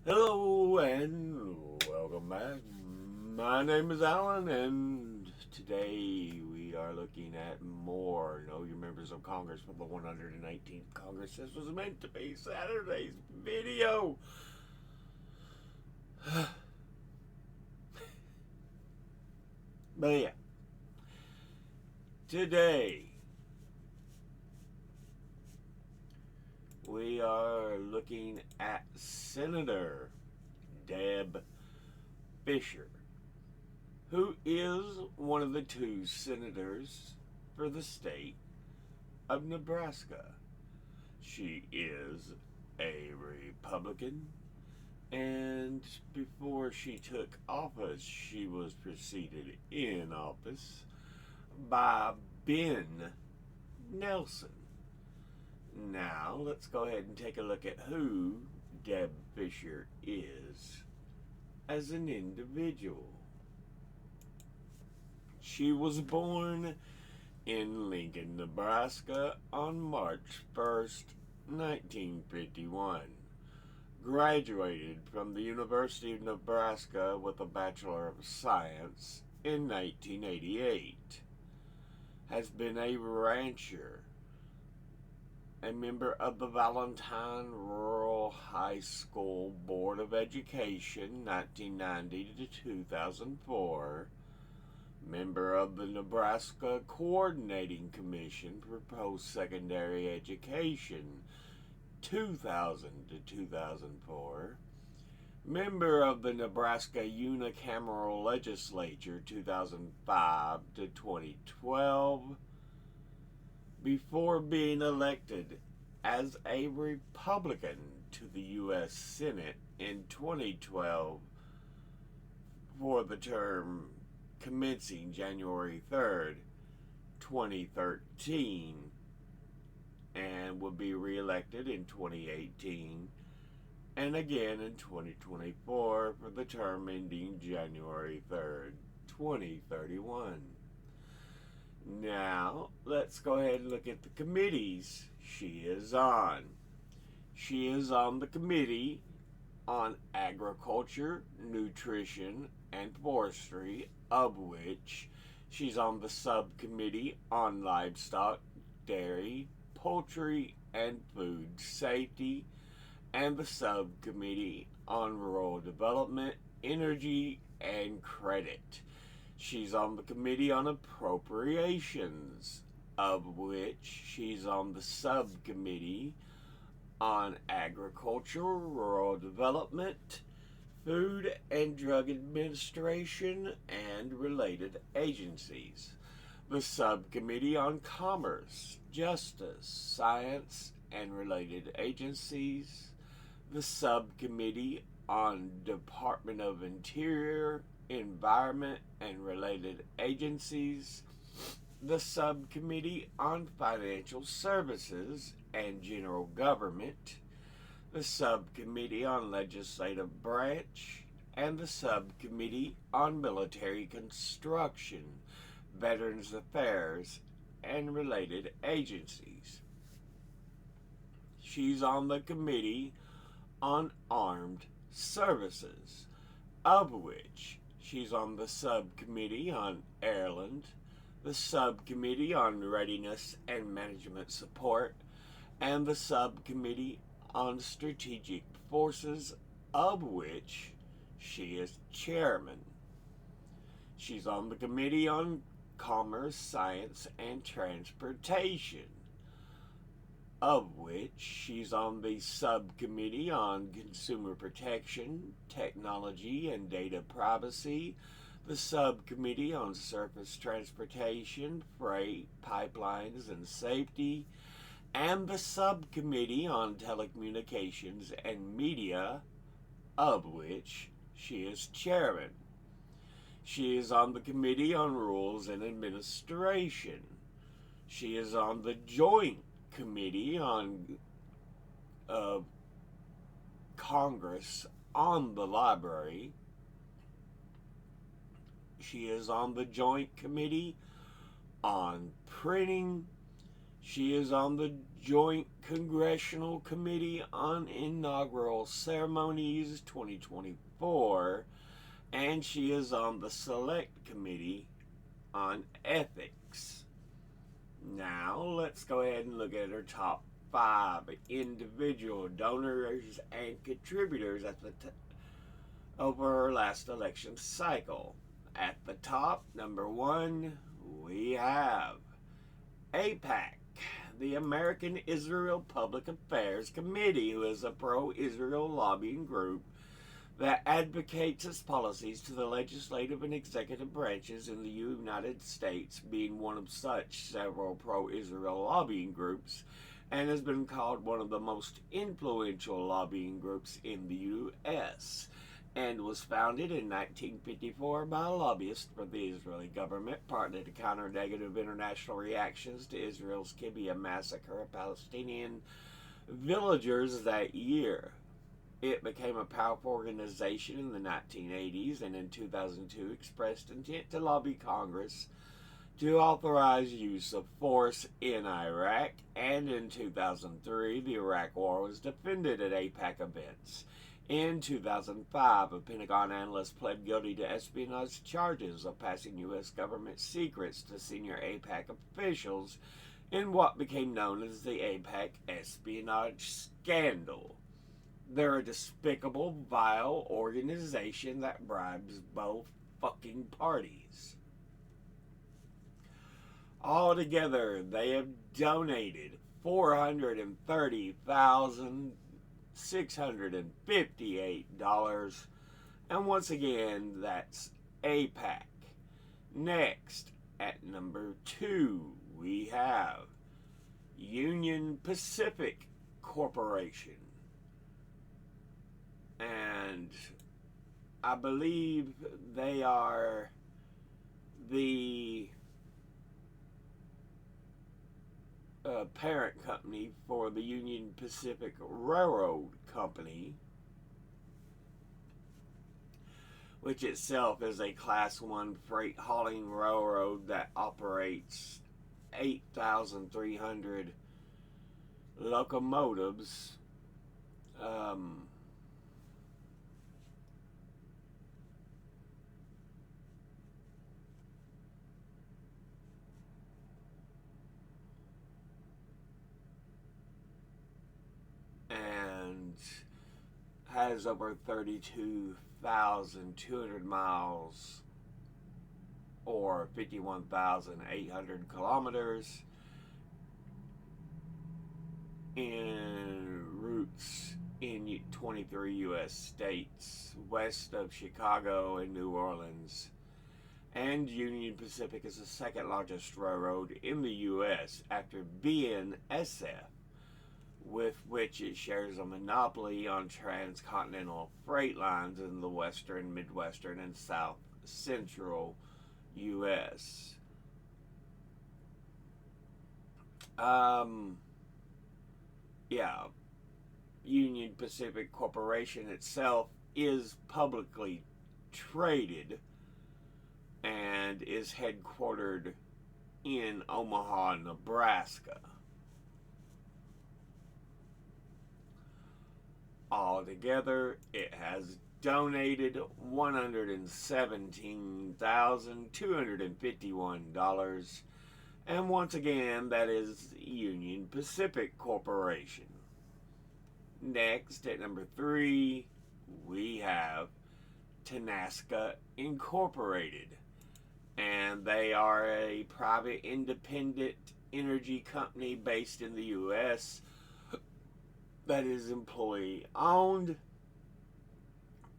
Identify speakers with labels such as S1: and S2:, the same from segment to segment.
S1: Hello and welcome back. My name is Alan, and today we are looking at more Know Your Members of Congress for the 118th Congress. This was meant to be Saturday's video. But yeah, today we are looking at Senator Deb Fischer, who is one of the two senators for the state of Nebraska. She is a Republican, and before she took office, she was preceded in office by Ben Nelson. Now, let's go ahead and take a look at who Deb Fischer is as an individual. She was born in Lincoln, Nebraska on March 1st, 1951. Graduated from the University of Nebraska with a Bachelor of Science in 1988. Has been a rancher, a member of the Valentine Rural High School Board of Education 1990 to 2004, member of the Nebraska Coordinating Commission for Post-Secondary Education 2000 to 2004, member of the Nebraska Unicameral Legislature 2005 to 2012, before being elected as a Republican to the U.S. Senate in 2012 for the term commencing January 3rd, 2013, and will be reelected in 2018 and again in 2024 for the term ending January 3rd, 2031. Now, let's go ahead and look at the committees she is on. She is on the Committee on Agriculture, Nutrition, and Forestry, of which she's on the Subcommittee on Livestock, Dairy, Poultry, and Food Safety, and the Subcommittee on Rural Development, Energy, and Credit. She's on the Committee on Appropriations, of which she's on the Subcommittee on Agriculture, Rural Development, Food and Drug Administration, and related agencies. The Subcommittee on Commerce, Justice, Science, and related agencies. The Subcommittee on Department of Interior, Environment, and related agencies. The Subcommittee on Financial Services and General Government. The Subcommittee on Legislative Branch, and the Subcommittee on Military Construction, Veterans Affairs, and related agencies. She's on the Committee on Armed Services, of which she's on the Subcommittee on Airland, the Subcommittee on Readiness and Management Support, and the Subcommittee on Strategic Forces, of which she is chairman. She's on the Committee on Commerce, Science, and Transportation, of which she's on the Subcommittee on Consumer Protection, Technology, and Data Privacy, the Subcommittee on Surface Transportation, Freight, Pipelines, and Safety, and the Subcommittee on Telecommunications and Media, of which she is chairman. She is on the Committee on Rules and Administration. She is on the Joint Committee on Congress on the Library. She is on the Joint Committee on Printing. She is on the Joint Congressional Committee on Inaugural Ceremonies 2024, and she is on the Select Committee on Ethics. Now, let's go ahead and look at her top 5 individual donors and contributors over her last election cycle. At the top, number 1, we have AIPAC, the American Israel Public Affairs Committee, who is a pro-Israel lobbying group that advocates its policies to the legislative and executive branches in the United States, being one of such several pro-Israel lobbying groups, and has been called one of the most influential lobbying groups in the U.S., and was founded in 1954 by lobbyists for the Israeli government, partly to counter negative international reactions to Israel's Kibbutz massacre of Palestinian villagers that year. It became a powerful organization in the 1980s, and in 2002 expressed intent to lobby Congress to authorize use of force in Iraq, and in 2003 the Iraq War was defended at AIPAC events. In 2005, a Pentagon analyst pled guilty to espionage charges of passing U.S. government secrets to senior AIPAC officials in what became known as the AIPAC espionage scandal. They're a despicable, vile organization that bribes both fucking parties. Altogether, they have donated $430,658. And once again, that's AIPAC. Next, at number 2, we have Union Pacific Corporation. And I believe they are the parent company for the Union Pacific Railroad Company, which itself is a Class 1 freight hauling railroad that operates 8,300 locomotives. And has over 32,200 miles or 51,800 kilometers in routes in 23 U.S. states west of Chicago and New Orleans. And Union Pacific is the second largest railroad in the U.S. after BNSF, with which it shares a monopoly on transcontinental freight lines in the western, midwestern, and south central U.S. Union Pacific Corporation itself is publicly traded and is headquartered in Omaha, Nebraska. Altogether, it has donated $117,251. And once again, that is Union Pacific Corporation. Next, at number 3, we have Tenaska Incorporated. And they are a private independent energy company based in the U.S. that is employee owned,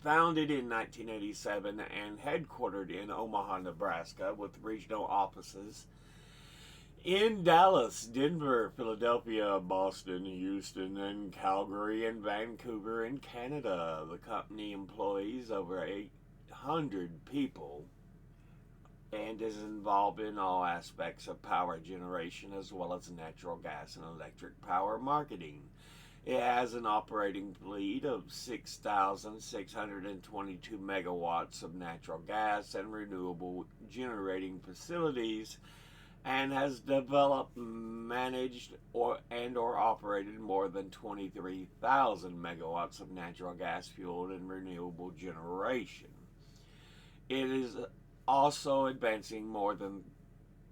S1: founded in 1987 and headquartered in Omaha, Nebraska, with regional offices in Dallas, Denver, Philadelphia, Boston, Houston, and Calgary, and Vancouver in Canada. The company employs over 800 people and is involved in all aspects of power generation as well as natural gas and electric power marketing. It has an operating fleet of 6,622 megawatts of natural gas and renewable generating facilities and has developed, managed, or operated more than 23,000 megawatts of natural gas fueled and renewable generation. It is also advancing more than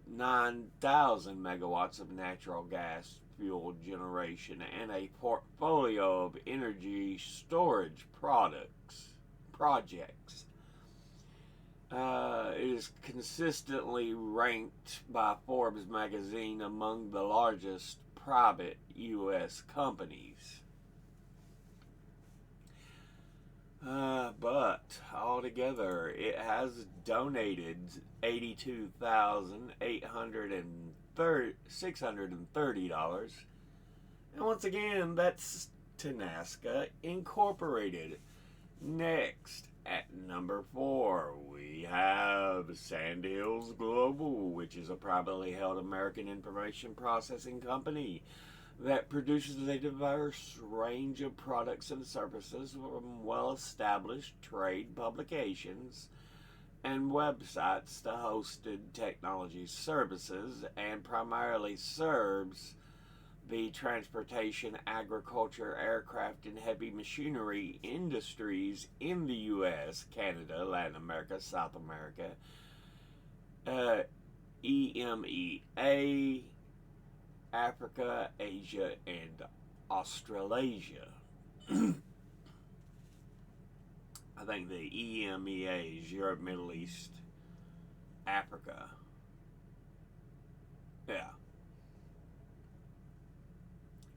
S1: 9,000 megawatts of natural gas fueled generation and a portfolio of energy storage projects. It is consistently ranked by Forbes magazine among the largest private U.S. companies. But altogether, it has donated $82,630. And once again, that's Nebraska Incorporated. Next, at number 4, we have Sandhills Global, which is a privately held American information processing company that produces a diverse range of products and services from well-established trade publications and websites to hosted technology services, and primarily serves the transportation, agriculture, aircraft, and heavy machinery industries in the U.S., Canada, Latin America, South America, EMEA, Africa, Asia, and Australasia. I think the EMEA is Europe, Middle East, Africa. Yeah.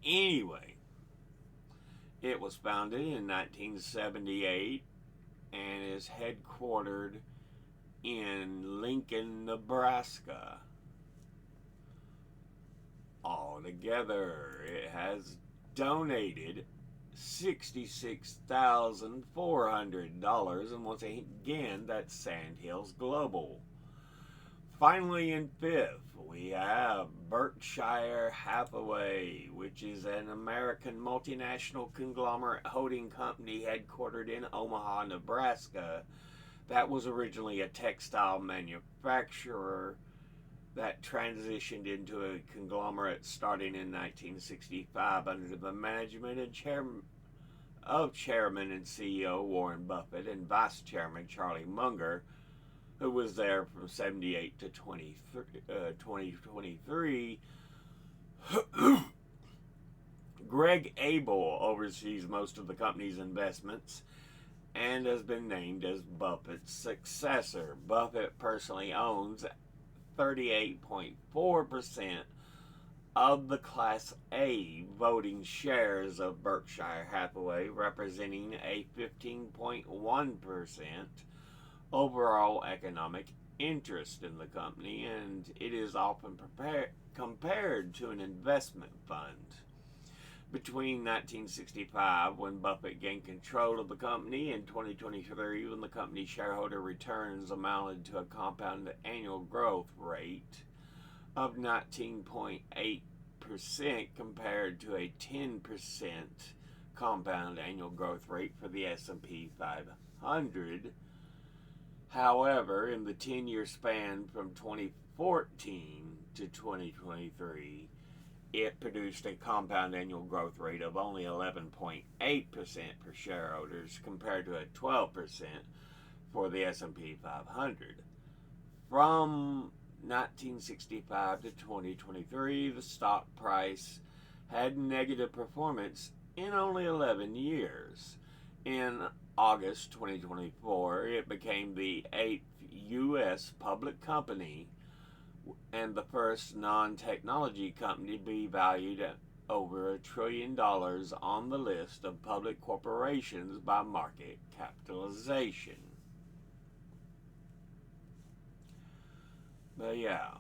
S1: Anyway, it was founded in 1978 and is headquartered in Lincoln, Nebraska. Altogether, it has donated $66,400, and once again, that's Sandhills Global. Finally, in 5th, we have Berkshire Hathaway, which is an American multinational conglomerate holding company headquartered in Omaha, Nebraska, that was originally a textile manufacturer that transitioned into a conglomerate starting in 1965 under the management and Chairman and CEO Warren Buffett and Vice Chairman Charlie Munger, who was there from 78 to 2023. Greg Abel oversees most of the company's investments and has been named as Buffett's successor. Buffett personally owns 38.4% of the Class A voting shares of Berkshire Hathaway, representing a 15.1% overall economic interest in the company, and it is often compared to an investment fund. Between 1965, when Buffett gained control of the company, and 2023, when the company's shareholder returns amounted to a compound annual growth rate of 19.8% compared to a 10% compound annual growth rate for the S&P 500. However, in the 10-year span from 2014 to 2023, it produced a compound annual growth rate of only 11.8% for shareholders compared to a 12% for the S&P 500. From 1965 to 2023, the stock price had negative performance in only 11 years. In August 2024, it became the 8th U.S. public company and the first non-technology company to be valued at over $1 trillion on the list of public corporations by market capitalization. But yeah,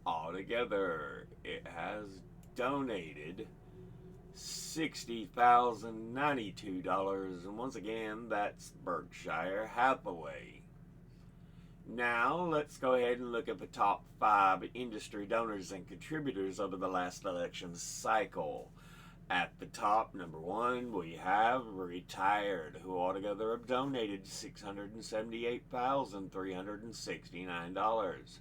S1: altogether it has donated $60,092, and once again, that's Berkshire Hathaway. Now, let's go ahead and look at the top 5 industry donors and contributors over the last election cycle. At the top, number 1, we have retired, who altogether have donated $678,369.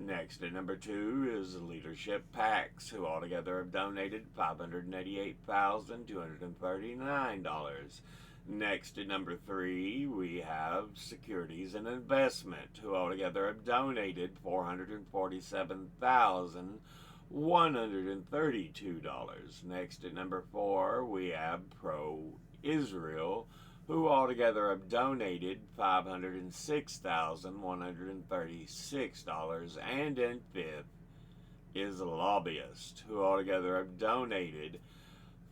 S1: Next at number 2 is Leadership PACs, who altogether have donated $588,239. Next at number 3, we have Securities and Investment, who altogether have donated $447,132. Next at number 4, we have Pro-Israel, who altogether have donated $506,136. And in 5th is Lobbyist, who altogether have donated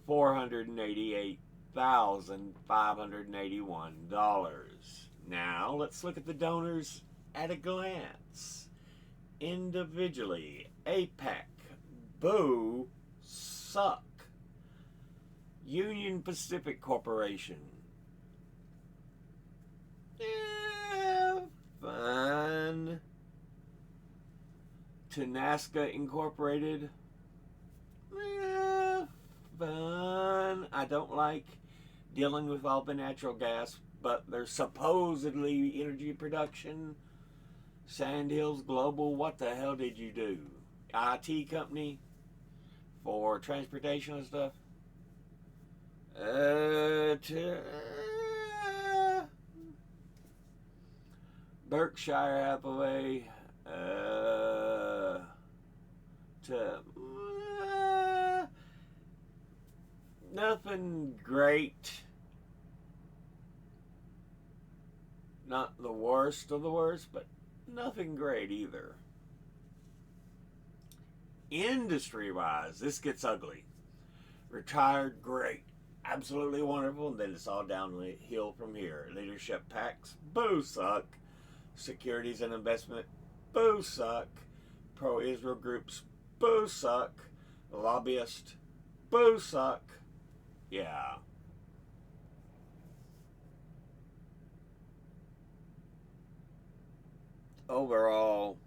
S1: $488,581. Now let's look at the donors at a glance. Individually, APEC, Boo, Suck, Union Pacific Corporation, fun, Nebraska Incorporated, fun. I don't like dealing with all the natural gas, but there's supposedly energy production. Sandhills Global, what the hell did you do? IT company for transportation and stuff? Berkshire Hathaway, nothing great. Not the worst of the worst, but nothing great either. Industry-wise, this gets ugly. Retired, great. Absolutely wonderful, and then it's all downhill from here. Leadership PACs, boo, suck. Securities and Investment, boo, suck. Pro-Israel groups, boo, suck. Lobbyist, boo, suck. Yeah. Overall,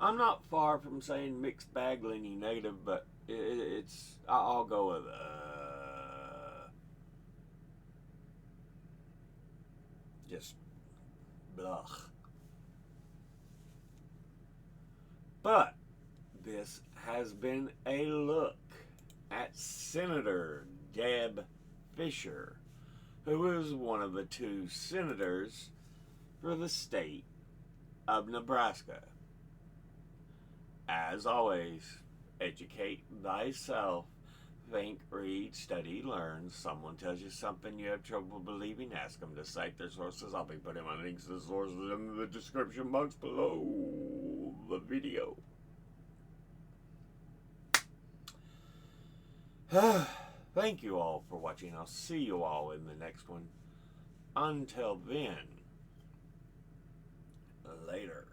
S1: I'm not far from saying mixed bag, leaning negative, but I'll go with just blah. But this has been a look at Senator Deb Fischer, who is one of the 2 senators for the state of Nebraska. As always, educate thyself. Think, read, study, learn. Someone tells you something you have trouble believing, ask them to cite their sources. I'll be putting my links to the sources in the description box below the video. Thank you all for watching. I'll see you all in the next one. Until then, later.